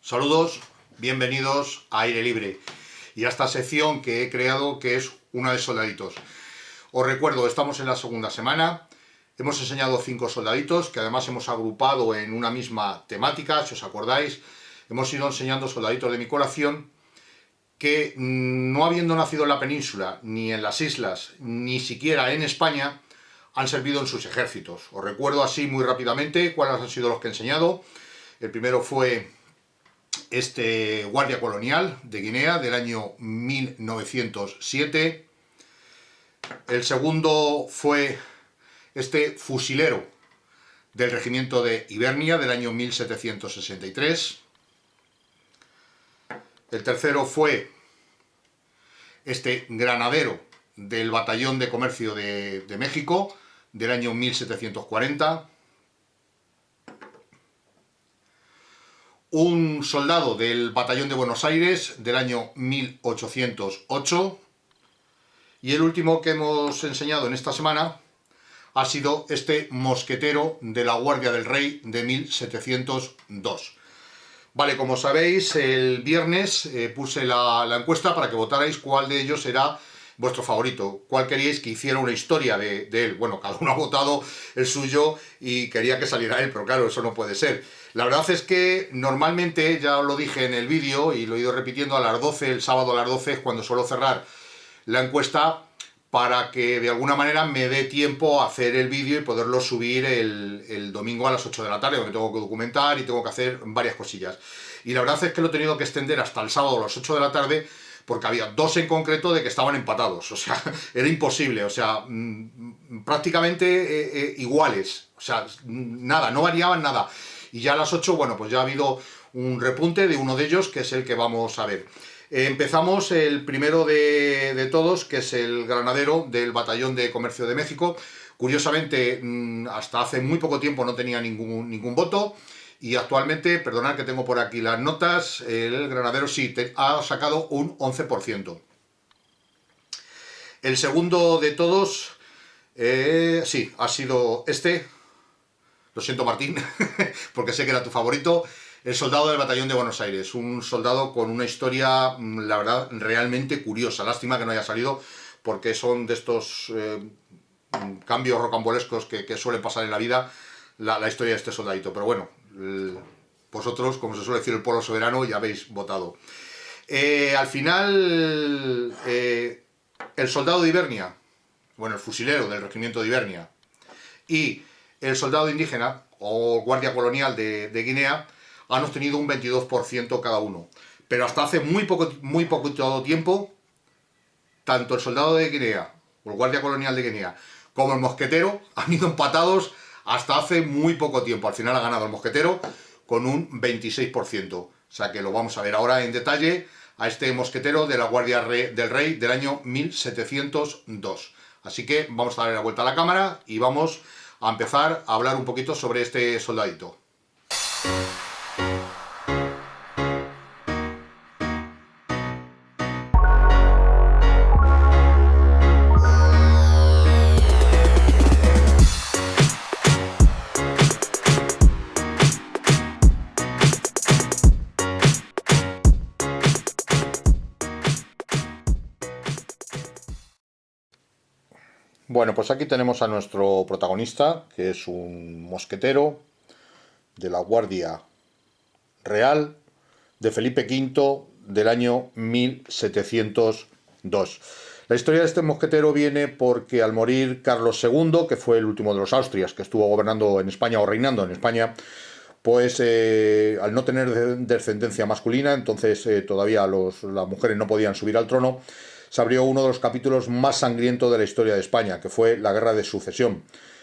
Saludos, bienvenidos a Aire Libre y a esta sección que he creado, que es una de soldaditos. Os recuerdo, estamos en la segunda semana, hemos enseñado 5 soldaditos que además hemos agrupado en una misma temática, si os acordáis. Hemos ido enseñando soldaditos de mi colección que, no habiendo nacido en la península, ni en las islas, ni siquiera en España, han servido en sus ejércitos. Os recuerdo así muy rápidamente cuáles han sido los que he enseñado. El primero fue este guardia colonial de Guinea del año 1907. El segundo fue este fusilero del regimiento de Ibernia del año 1763. El tercero fue este granadero del batallón de comercio de México del año 1740. Un soldado del batallón de Buenos Aires del año 1808. Y el último que hemos enseñado en esta semana ha sido este mosquetero de la Guardia del Rey de 1702. Vale, como sabéis, el viernes puse la encuesta para que votarais cuál de ellos era vuestro favorito, cuál queríais que hiciera una historia de él. Bueno, cada uno ha votado el suyo y quería que saliera él, pero claro, eso no puede ser. La verdad es que normalmente, ya os lo dije en el vídeo y lo he ido repitiendo, a las 12, el sábado a las 12 es cuando suelo cerrar la encuesta, para que de alguna manera me dé tiempo a hacer el vídeo y poderlo subir el domingo a las 8 de la tarde, donde tengo que documentar y tengo que hacer varias cosillas. Y la verdad es que lo he tenido que extender hasta el sábado a las 8 de la tarde, porque había dos en concreto de que estaban empatados, o sea, era imposible, o sea, prácticamente iguales, o sea, nada, no variaban nada. Y ya a las 8, bueno, pues ya ha habido un repunte de uno de ellos, que es el que vamos a ver. Empezamos el primero de todos, que es el granadero del batallón de comercio de México. Curiosamente, hasta hace muy poco tiempo no tenía ningún voto, y actualmente, perdonad que tengo por aquí las notas, el granadero sí ha sacado un 11%. El segundo de todos, sí, ha sido este. Lo siento, Martín, porque sé que era tu favorito. El soldado del batallón de Buenos Aires, un soldado con una historia, la verdad, realmente curiosa. Lástima que no haya salido, porque son de estos cambios rocambolescos que suelen pasar en la vida, la historia de este soldadito. Pero bueno, vosotros, como se suele decir, el pueblo soberano, ya habéis votado. Al final, el soldado de Ibernia, bueno, el fusilero del regimiento de Ibernia, y el soldado indígena, o guardia colonial de Guinea, han obtenido un 22% cada uno. Pero hasta hace muy poco tiempo, tanto el soldado de Guinea, o el guardia colonial de Guinea, como el mosquetero, han ido empatados hasta hace muy poco tiempo. Al final ha ganado el mosquetero con un 26%. O sea que lo vamos a ver ahora en detalle a este mosquetero de la Guardia del Rey del año 1702. Así que vamos a darle la vuelta a la cámara y vamos a empezar a hablar un poquito sobre este soldadito. Bueno, pues aquí tenemos a nuestro protagonista, que es un mosquetero de la Guardia Real de Felipe V del año 1702. La historia de este mosquetero viene porque al morir Carlos II, que fue el último de los Austrias, que estuvo gobernando en España o reinando en España, pues al no tener descendencia masculina, entonces todavía las mujeres no podían subir al trono, se abrió uno de los capítulos más sangrientos de la historia de España, que fue la Guerra de Sucesión,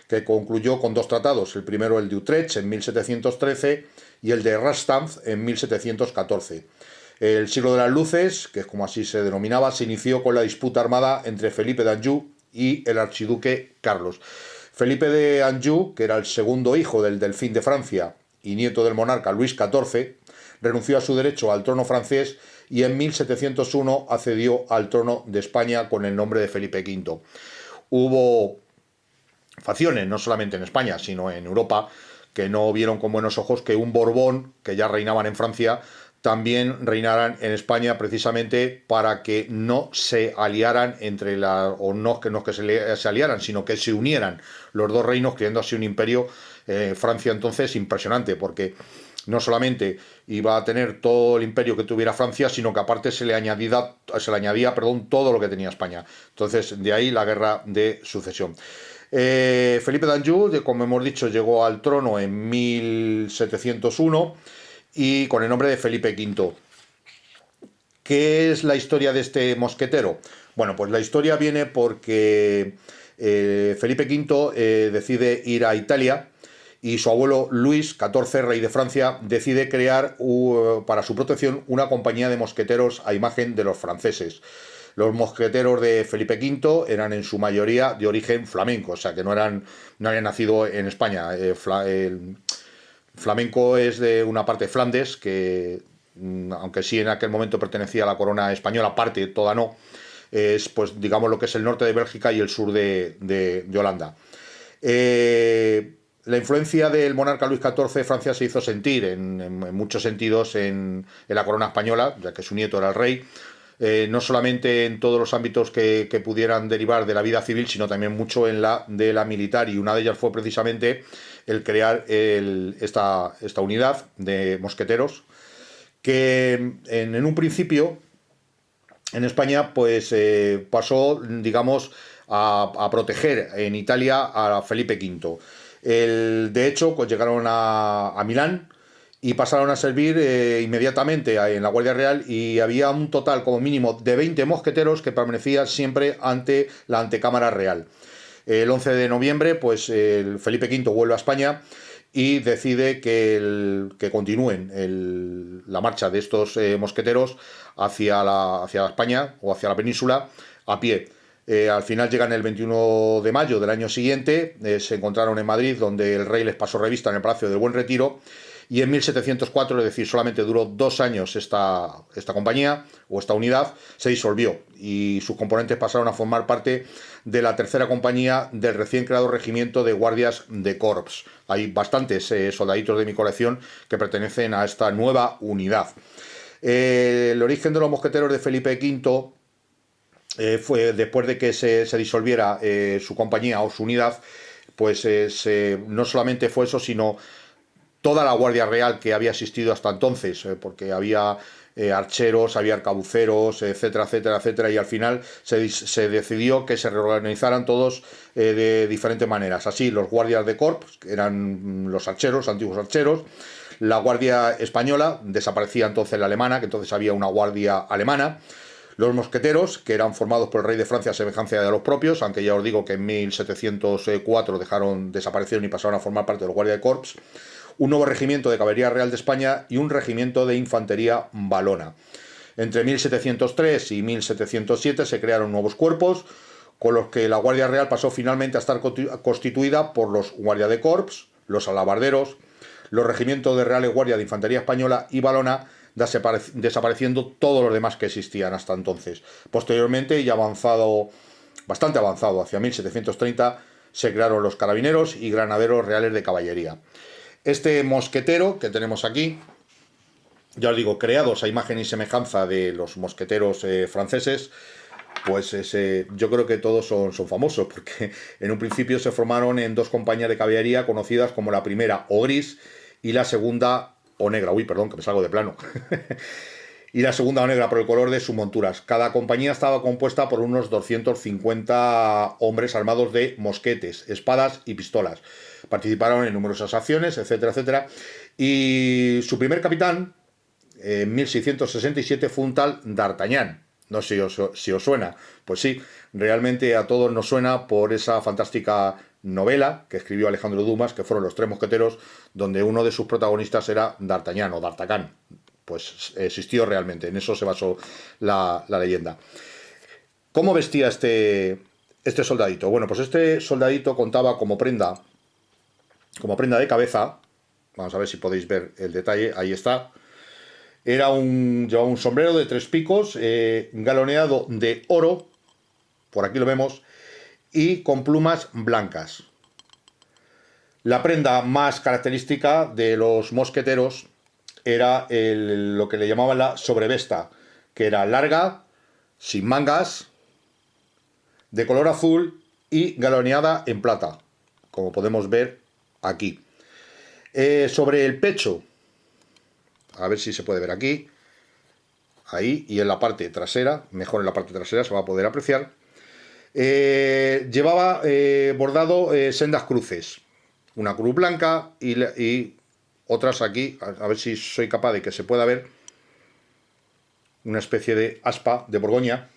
que concluyó con dos tratados, el primero el de Utrecht en 1713 y el de Rastatt en 1714. El siglo de las luces, que es como así se denominaba, se inició con la disputa armada entre Felipe de Anjou y el archiduque Carlos. Felipe de Anjou, que era el segundo hijo del delfín de Francia y nieto del monarca Luis XIV, renunció a su derecho al trono francés y en 1701 accedió al trono de España con el nombre de Felipe V. Hubo facciones, no solamente en España, sino en Europa, que no vieron con buenos ojos que un Borbón, que ya reinaban en Francia, también reinaran en España, precisamente para que no se aliaran entre se aliaran, sino que se unieran los dos reinos, creando así un imperio, Francia entonces impresionante, porque no solamente iba a tener todo el imperio que tuviera Francia, sino que aparte se le añadía, todo lo que tenía España. Entonces, de ahí la guerra de sucesión. Felipe d'Anjou, como hemos dicho, llegó al trono en 1701 y con el nombre de Felipe V. ¿Qué es la historia de este mosquetero? Bueno, pues la historia viene porque Felipe V decide ir a Italia y su abuelo Luis XIV, rey de Francia, decide crear para su protección una compañía de mosqueteros a imagen de los franceses. Los mosqueteros de Felipe V eran en su mayoría de origen flamenco, o sea que no habían nacido en España. El flamenco es de una parte de Flandes, que aunque sí en aquel momento pertenecía a la corona española, parte, toda no, es pues digamos lo que es el norte de Bélgica y el sur de Holanda. La influencia del monarca Luis XIV de Francia se hizo sentir en muchos sentidos en la corona española, ya que su nieto era el rey, no solamente en todos los ámbitos que pudieran derivar de la vida civil, sino también mucho en la de la militar, y una de ellas fue precisamente el crear esta unidad de mosqueteros, que en un principio en España pues pasó, digamos, a proteger en Italia a Felipe V. De hecho, pues llegaron a Milán y pasaron a servir inmediatamente en la Guardia Real, y había un total como mínimo de 20 mosqueteros que permanecían siempre ante la antecámara real. El 11 de noviembre, pues Felipe V vuelve a España y decide que continúen la marcha de estos mosqueteros hacia España o hacia la península a pie. Al final llegan el 21 de mayo del año siguiente, se encontraron en Madrid, donde el rey les pasó revista en el Palacio del Buen Retiro, y en 1704, es decir, solamente duró 2 años esta compañía o esta unidad, se disolvió y sus componentes pasaron a formar parte de la tercera compañía del recién creado regimiento de guardias de corps. Hay bastantes soldaditos de mi colección que pertenecen a esta nueva unidad. El origen de los mosqueteros de Felipe V fue después de que se disolviera su compañía o su unidad, pues no solamente fue eso, sino toda la Guardia Real que había existido hasta entonces, porque había archeros, había arcabuceros, etcétera, etcétera, etcétera, y al final se decidió que se reorganizaran todos de diferentes maneras. Así, los guardias de corps, que eran los archeros, antiguos archeros, la Guardia Española, desaparecía entonces la alemana, que entonces había una guardia alemana, los mosqueteros, que eran formados por el rey de Francia a semejanza de los propios, aunque ya os digo que en 1704 desaparecieron y pasaron a formar parte de los guardias de corps, un nuevo regimiento de caballería real de España y un regimiento de infantería valona. Entre 1703 y 1707 se crearon nuevos cuerpos, con los que la Guardia Real pasó finalmente a estar constituida por los guardias de corps, los alabarderos, los regimientos de Reales Guardia de Infantería Española y Valona, desapareciendo todos los demás que existían hasta entonces. Posteriormente, y bastante avanzado, hacia 1730, se crearon los carabineros y granaderos reales de caballería. Este mosquetero que tenemos aquí, ya os digo, creados a imagen y semejanza de los mosqueteros franceses, pues yo creo que todos son famosos, porque en un principio se formaron en 2 compañías de caballería conocidas como la primera o gris y la segunda o negra. Uy, perdón, que me salgo de plano. Y la segunda o negra por el color de sus monturas. Cada compañía estaba compuesta por unos 250 hombres armados de mosquetes, espadas y pistolas. Participaron en numerosas acciones, etcétera, etcétera. Y su primer capitán, en 1667, fue un tal D'Artagnan. No sé si os suena. Pues sí, realmente a todos nos suena por esa fantástica novela que escribió Alejandro Dumas, que fueron Los Tres Mosqueteros, donde uno de sus protagonistas era D'Artagnan o D'Artagnan. Pues existió realmente, en eso se basó la leyenda. ¿Cómo vestía este soldadito? Bueno, pues este soldadito contaba como prenda de cabeza, vamos a ver si podéis ver el detalle, ahí está, llevaba un sombrero de 3 picos, galoneado de oro, por aquí lo vemos, y con plumas blancas. La prenda más característica de los mosqueteros era lo que le llamaban la sobrevesta, que era larga, sin mangas, de color azul y galoneada en plata, como podemos ver aquí. Sobre el pecho, a ver si se puede ver aquí, ahí, y en la parte trasera, mejor en la parte trasera se va a poder apreciar, llevaba bordado sendas cruces, una cruz blanca y otras aquí, a ver si soy capaz de que se pueda ver, una especie de aspa de Borgoña.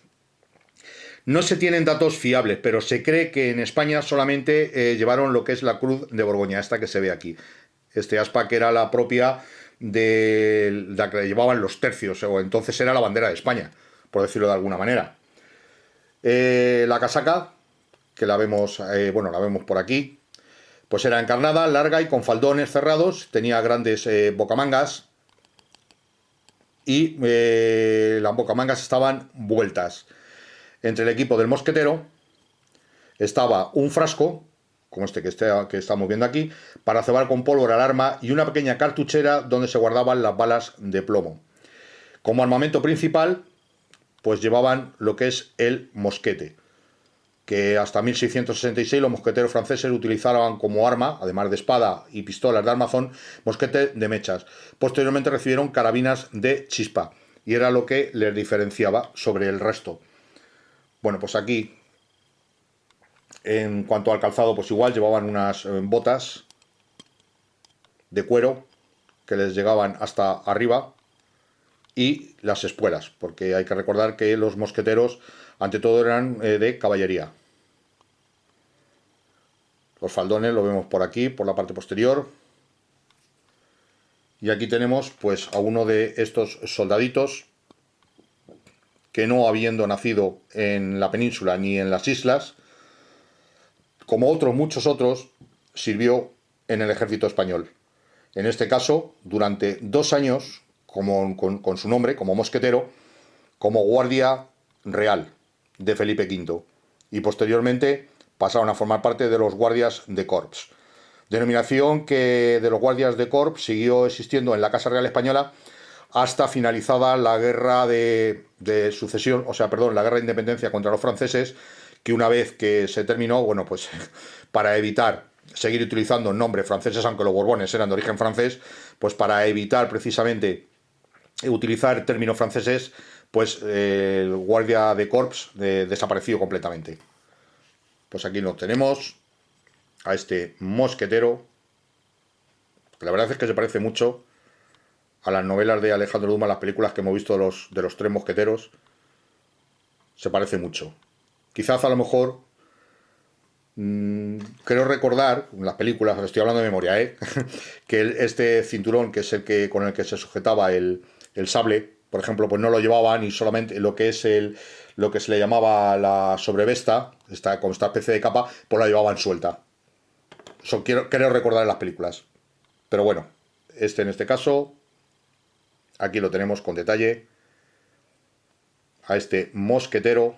No se tienen datos fiables, pero se cree que en España solamente llevaron lo que es la cruz de Borgoña, esta que se ve aquí. Este aspa que era la propia de la que llevaban los tercios, o entonces era la bandera de España, por decirlo de alguna manera. La casaca, que la vemos, bueno, la vemos por aquí, pues era encarnada, larga y con faldones cerrados, tenía grandes bocamangas y las bocamangas estaban vueltas. Entre el equipo del mosquetero estaba un frasco, como este que estamos viendo aquí, para cebar con pólvora el arma y una pequeña cartuchera donde se guardaban las balas de plomo. Como armamento principal, pues llevaban lo que es el mosquete, que hasta 1666 los mosqueteros franceses utilizaban como arma, además de espada y pistolas de armazón, mosquete de mechas. Posteriormente recibieron carabinas de chispa, y era lo que les diferenciaba sobre el resto. Bueno, pues aquí, en cuanto al calzado, pues igual llevaban unas botas de cuero que les llegaban hasta arriba, y las espuelas, porque hay que recordar que los mosqueteros ante todo eran de caballería. Los faldones lo vemos por aquí, por la parte posterior. Y aquí tenemos pues a uno de estos soldaditos que, no habiendo nacido en la península ni en las islas, como otros, muchos otros, sirvió en el ejército español. En este caso, durante 2 años, con su nombre, como mosquetero, como guardia real de Felipe V. Y posteriormente pasaron a formar parte de los guardias de corps. Denominación que de los guardias de corps siguió existiendo en la Casa Real Española hasta finalizada la guerra de sucesión, o sea, perdón, la guerra de independencia contra los franceses, que una vez que se terminó, bueno, pues para evitar seguir utilizando nombres franceses, aunque los Borbones eran de origen francés, pues para evitar precisamente utilizar términos franceses, pues el guardia de corps desapareció completamente. Pues aquí lo tenemos, a este mosquetero, que la verdad es que se parece mucho a las novelas de Alejandro Dumas, las películas que hemos visto de los 3 mosqueteros, se parece mucho. Quizás a lo mejor, creo recordar, en las películas, estoy hablando de memoria, que este cinturón, que es el que con el que se sujetaba el sable, por ejemplo, pues no lo llevaban, y solamente lo que es lo que se le llamaba la sobrevesta, con esta especie de capa, pues la llevaban suelta. Eso creo recordar en las películas. Pero bueno, en este caso, aquí lo tenemos con detalle, a este mosquetero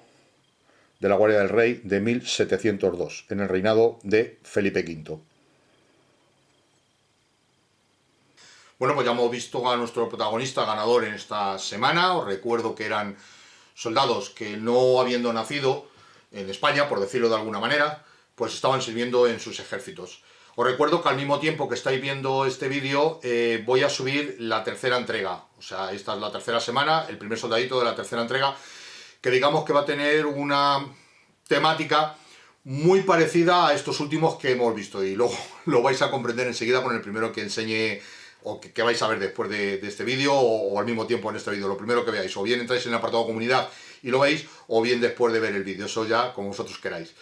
de la Guardia del Rey de 1702, en el reinado de Felipe V. Bueno, pues ya hemos visto a nuestro protagonista ganador en esta semana. Os recuerdo que eran soldados que, no habiendo nacido en España, por decirlo de alguna manera, pues estaban sirviendo en sus ejércitos. Os recuerdo que al mismo tiempo que estáis viendo este vídeo, voy a subir la tercera entrega. O sea, esta es la tercera semana, el primer soldadito de la tercera entrega, que digamos que va a tener una temática muy parecida a estos últimos que hemos visto. Y luego lo vais a comprender enseguida con el primero que enseñe, o que vais a ver después de este vídeo, o al mismo tiempo en este vídeo. Lo primero que veáis, o bien entráis en el apartado comunidad y lo veis, o bien después de ver el vídeo. Eso ya como vosotros queráis.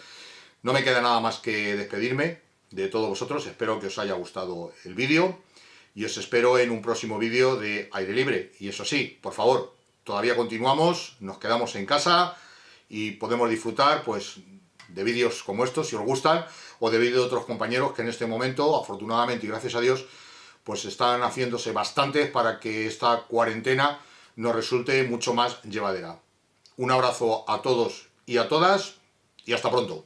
No me queda nada más que despedirme de todos vosotros. Espero que os haya gustado el vídeo y os espero en un próximo vídeo de Aire Libre. Y eso sí, por favor, todavía continuamos, nos quedamos en casa y podemos disfrutar pues de vídeos como estos, si os gustan, o de vídeos de otros compañeros que en este momento, afortunadamente y gracias a Dios, pues están haciéndose bastantes para que esta cuarentena nos resulte mucho más llevadera. Un abrazo a todos y a todas, y hasta pronto.